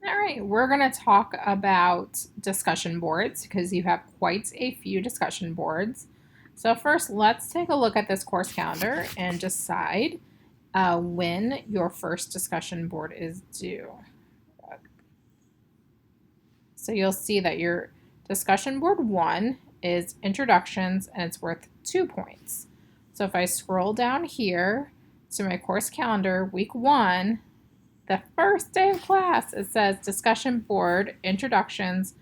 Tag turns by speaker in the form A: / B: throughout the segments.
A: All right, we're going to talk about discussion boards because you have quite a few discussion boards. So, first, let's take a look at this course calendar and decide when your first discussion board is due. So, you'll see that your discussion board 1 is introductions and it's worth 2 points. So, if I scroll down here to my course calendar, week 1, the first day of class, it says discussion board, introductions,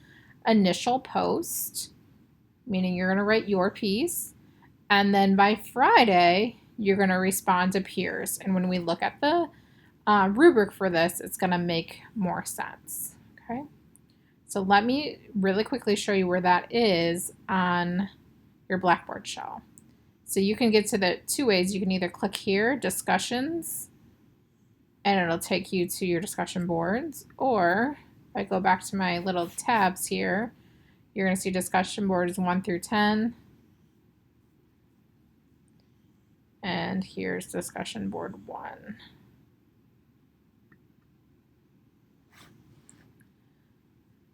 A: initial post, meaning you're going to write your piece. And then by Friday, you're going to respond to peers. And when we look at the rubric for this, it's going to make more sense. Okay. So let me really quickly show you where that is on your Blackboard shell. So you can get to the 2 ways. You can either click here, discussions, and it'll take you to your discussion boards. Or if I go back to my little tabs here, you're going to see discussion boards 1 through 10. And here's discussion board 1.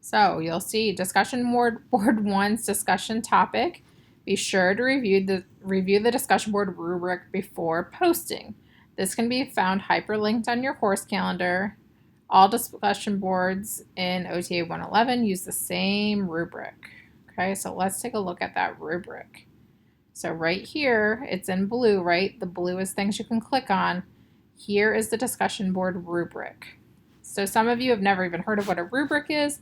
A: So you'll see discussion board 1's discussion topic. Be sure to review the discussion board rubric before posting. This can be found hyperlinked on your course calendar. All discussion boards in OTA 111 use the same rubric. Okay, so let's take a look at that rubric. So right here, it's in blue, right? The blue is things you can click on. Here is the discussion board rubric. So some of you have never even heard of what a rubric is.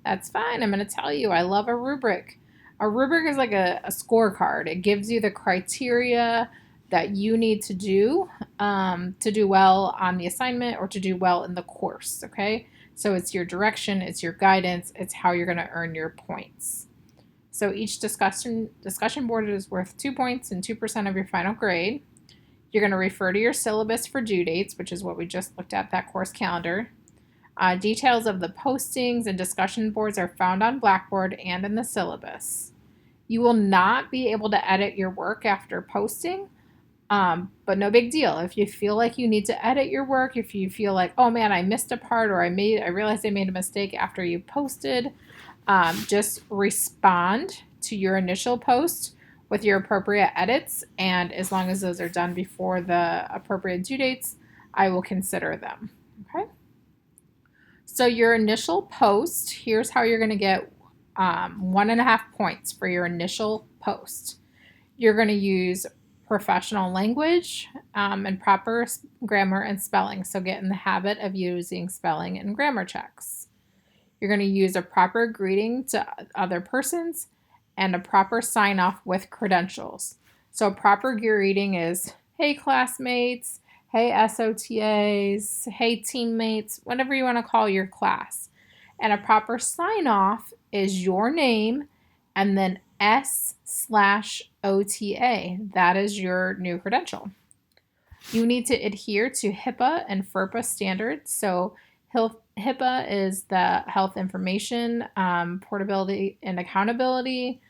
A: That's fine. I'm going to tell you, I love a rubric. A rubric is like a scorecard. It gives you the criteria that you need to do well on the assignment or to do well in the course, okay? So it's your direction, it's your guidance, it's how you're going to earn your points. So each discussion board is worth 2 points and 2% of your final grade. You're going to refer to your syllabus for due dates, which is what we just looked at, that course calendar. Details of the postings and discussion boards are found on Blackboard and in the syllabus. You will not be able to edit your work after posting, but no big deal. If you feel like you need to edit your work, if you feel like, oh man, I missed a part or I realized I made a mistake after you posted, just respond to your initial post with your appropriate edits, and as long as those are done before the appropriate due dates, I will consider them. Okay. So your initial post, here's how you're going to get 1.5 points for your initial post. You're going to use professional language and proper grammar and spelling. So get in the habit of using spelling and grammar checks. You're going to use a proper greeting to other persons and a proper sign off with credentials. So a proper greeting is, hey classmates, hey SOTAs, hey teammates, whatever you want to call your class. And a proper sign off is your name and then S/OTA. That is your new credential. You need to adhere to HIPAA and FERPA standards. So HIPAA is the Health Information Portability and Accountability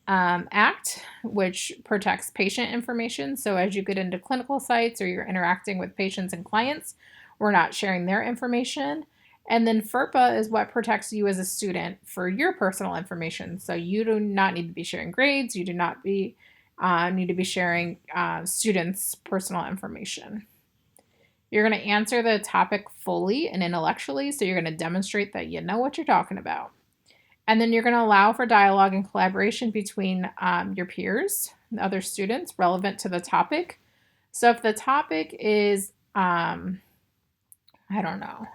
A: Act, which protects patient information. So as you get into clinical sites or you're interacting with patients and clients, we're not sharing their information. And then FERPA is what protects you as a student for your personal information. So you do not need to be sharing grades. You do not need to be sharing students' personal information. You're going to answer the topic fully and intellectually, so you're going to demonstrate that you know what you're talking about. And then you're going to allow for dialogue and collaboration between your peers, the other students, relevant to the topic. So if the topic is, I don't know,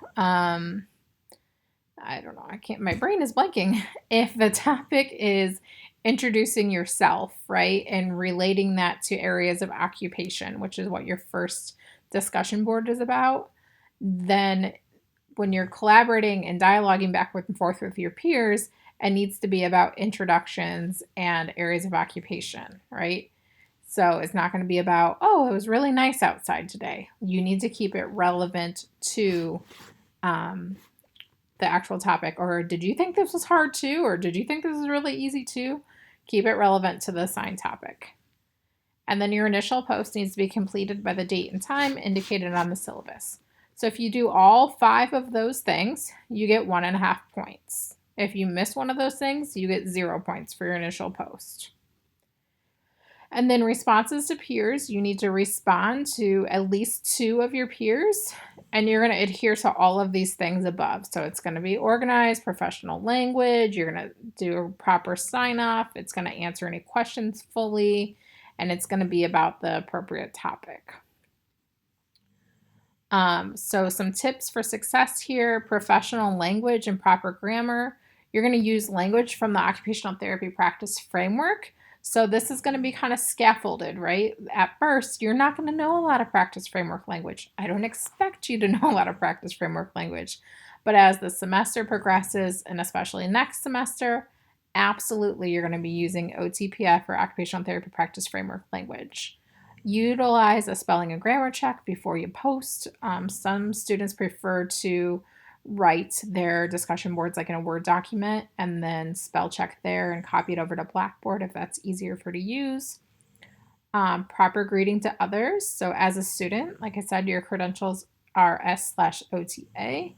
A: my brain is blanking. If the topic is introducing yourself, right, and relating that to areas of occupation, which is what your first discussion board is about, then when you're collaborating and dialoguing back and forth with your peers, it needs to be about introductions and areas of occupation, right? So it's not going to be about, oh, it was really nice outside today. You need to keep it relevant to the actual topic. Or did you think this was hard too? Or did you think this was really easy too? Keep it relevant to the assigned topic. And then your initial post needs to be completed by the date and time indicated on the syllabus. So if you do all 5 of those things, you get 1.5 points. If you miss one of those things, you get 0 points for your initial post. And then responses to peers, you need to respond to at least 2 of your peers, and you're going to adhere to all of these things above. So it's going to be organized, professional language, you're going to do a proper sign off, it's going to answer any questions fully, and it's going to be about the appropriate topic. So some tips for success here: professional language and proper grammar. You're going to use language from the occupational therapy practice framework. So this is going to be kind of scaffolded, right? At first, you're not going to know a lot of practice framework language. I don't expect you to know a lot of practice framework language. But as the semester progresses, and especially next semester, absolutely you're going to be using OTPF, or occupational therapy practice framework language. Utilize a spelling and grammar check before you post. Some students prefer to write their discussion boards like in a Word document and then spell check there and copy it over to Blackboard if that's easier for you to use. Proper greeting to others. So as a student, like I said, your credentials are S/OTA.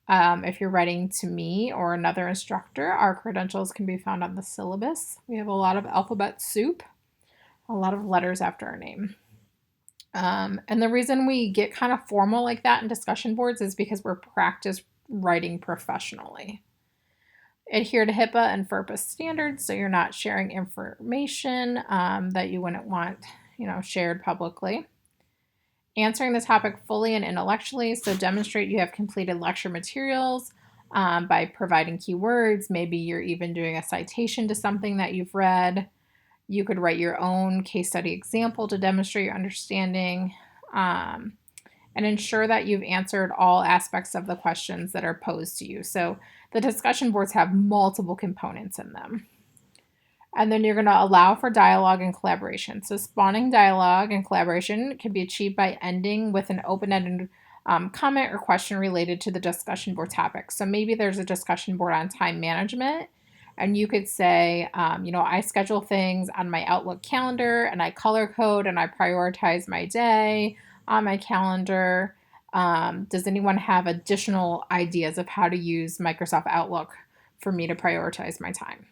A: If you're writing to me or another instructor, our credentials can be found on the syllabus. We have a lot of alphabet soup, a lot of letters after our name. And the reason we get kind of formal like that in discussion boards is because we're practice writing professionally. Adhere to HIPAA and FERPA standards, so you're not sharing information that you wouldn't want, shared publicly. Answering the topic fully and intellectually, so demonstrate you have completed lecture materials by providing keywords. Maybe you're even doing a citation to something that you've read. You could write your own case study example to demonstrate your understanding, and ensure that you've answered all aspects of the questions that are posed to you. So the discussion boards have multiple components in them. And then you're going to allow for dialogue and collaboration. So spawning dialogue and collaboration can be achieved by ending with an open-ended comment or question related to the discussion board topic. So maybe there's a discussion board on time management, and you could say, I schedule things on my Outlook calendar, and I color code, and I prioritize my day on my calendar. Does anyone have additional ideas of how to use Microsoft Outlook for me to prioritize my time?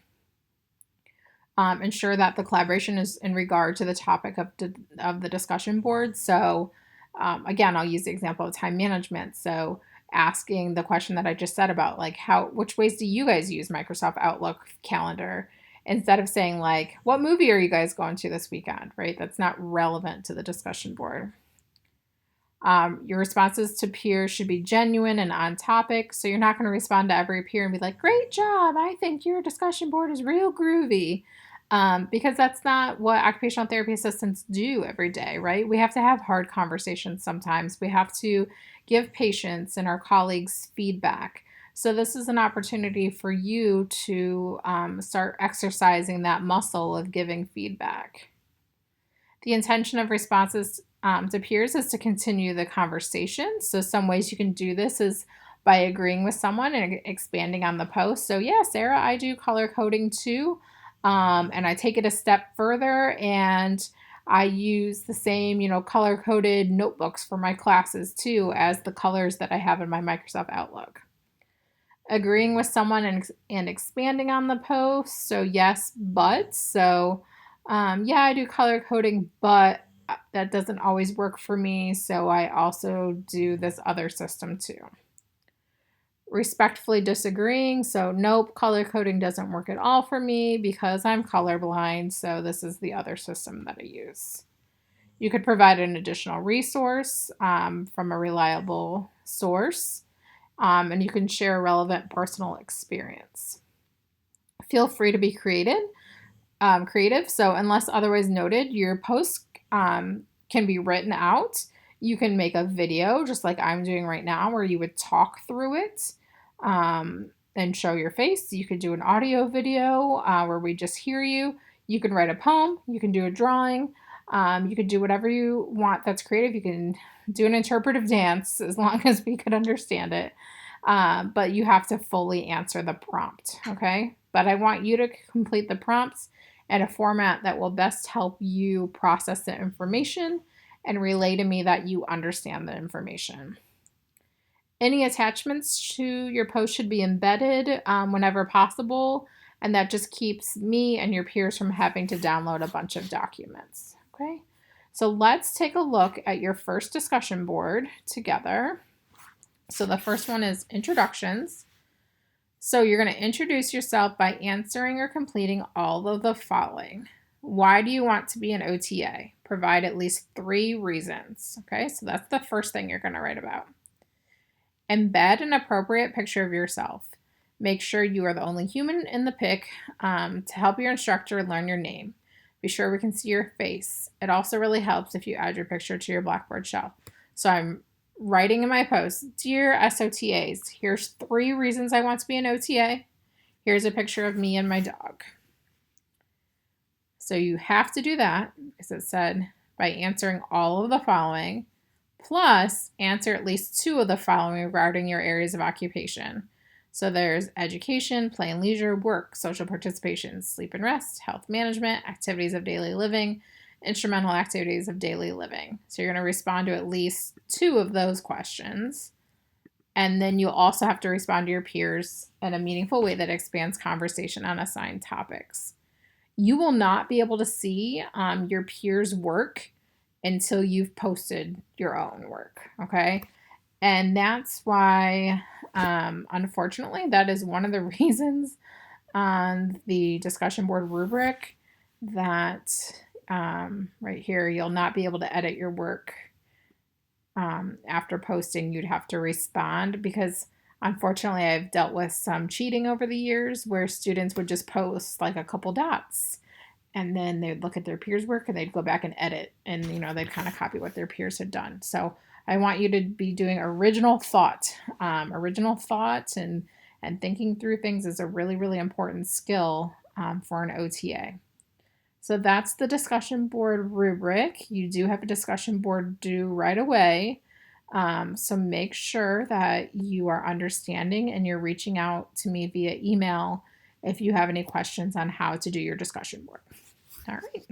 A: Ensure that the collaboration is in regard to the topic of the discussion board. So again, I'll use the example of time management. So asking the question that I just said about which ways do you guys use Microsoft Outlook calendar, instead of saying what movie are you guys going to this weekend, right? That's not relevant to the discussion board. Your responses to peers should be genuine and on topic. So you're not going to respond to every peer and be like, great job, I think your discussion board is real groovy. Because that's not what occupational therapy assistants do every day, right? We have to have hard conversations sometimes. We have to give patients and our colleagues feedback. So this is an opportunity for you to start exercising that muscle of giving feedback. The intention of responses to peers is to continue the conversation. So some ways you can do this is by agreeing with someone and expanding on the post. So yeah, Sarah, I do color coding too. And I take it a step further, and I use the same, color-coded notebooks for my classes too as the colors that I have in my Microsoft Outlook. Agreeing with someone and expanding on the post. So yes, but. So yeah, I do color coding, but that doesn't always work for me. So I also do this other system too. Respectfully disagreeing. So nope, color coding doesn't work at all for me because I'm colorblind. So this is the other system that I use. You could provide an additional resource from a reliable source, and you can share a relevant personal experience. Feel free to be creative. So unless otherwise noted, your post can be written out. You can make a video just like I'm doing right now where you would talk through it and show your face. You could do an audio video where we just hear you. You can write a poem. You can do a drawing. You could do whatever you want that's creative. You can do an interpretive dance as long as we could understand it. But you have to fully answer the prompt, okay? But I want you to complete the prompts in a format that will best help you process the information and relay to me that you understand the information. Any attachments to your post should be embedded whenever possible, and that just keeps me and your peers from having to download a bunch of documents. Okay, so let's take a look at your first discussion board together. So the first one is introductions. So you're going to introduce yourself by answering or completing all of the following. Why do you want to be an OTA? Provide at least 3 reasons. Okay, so that's the first thing you're going to write about. Embed an appropriate picture of yourself. Make sure you are the only human in the pic to help your instructor learn your name. Be sure we can see your face. It also really helps if you add your picture to your Blackboard shelf. So I'm writing in my post, Dear SOTAs, here's 3 reasons I want to be an OTA. Here's a picture of me and my dog. So you have to do that, because it said, by answering all of the following, plus answer at least 2 of the following regarding your areas of occupation. So there's education, play and leisure, work, social participation, sleep and rest, health management, activities of daily living, instrumental activities of daily living. So you're going to respond to at least 2 of those questions. And then you'll also have to respond to your peers in a meaningful way that expands conversation on assigned topics. You will not be able to see your peers' work until you've posted your own work, okay? And that's why, unfortunately, that is one of the reasons on the discussion board rubric that right here, you'll not be able to edit your work after posting. You'd have to respond, because unfortunately I've dealt with some cheating over the years where students would just post like a couple dots and then they'd look at their peers' work and they'd go back and edit, and they'd kind of copy what their peers had done. So I want you to be doing original thought. Original thought and thinking through things is a really, really important skill for an OTA. So that's the discussion board rubric. You do have a discussion board due right away. So make sure that you are understanding and you're reaching out to me via email if you have any questions on how to do your discussion board. All right.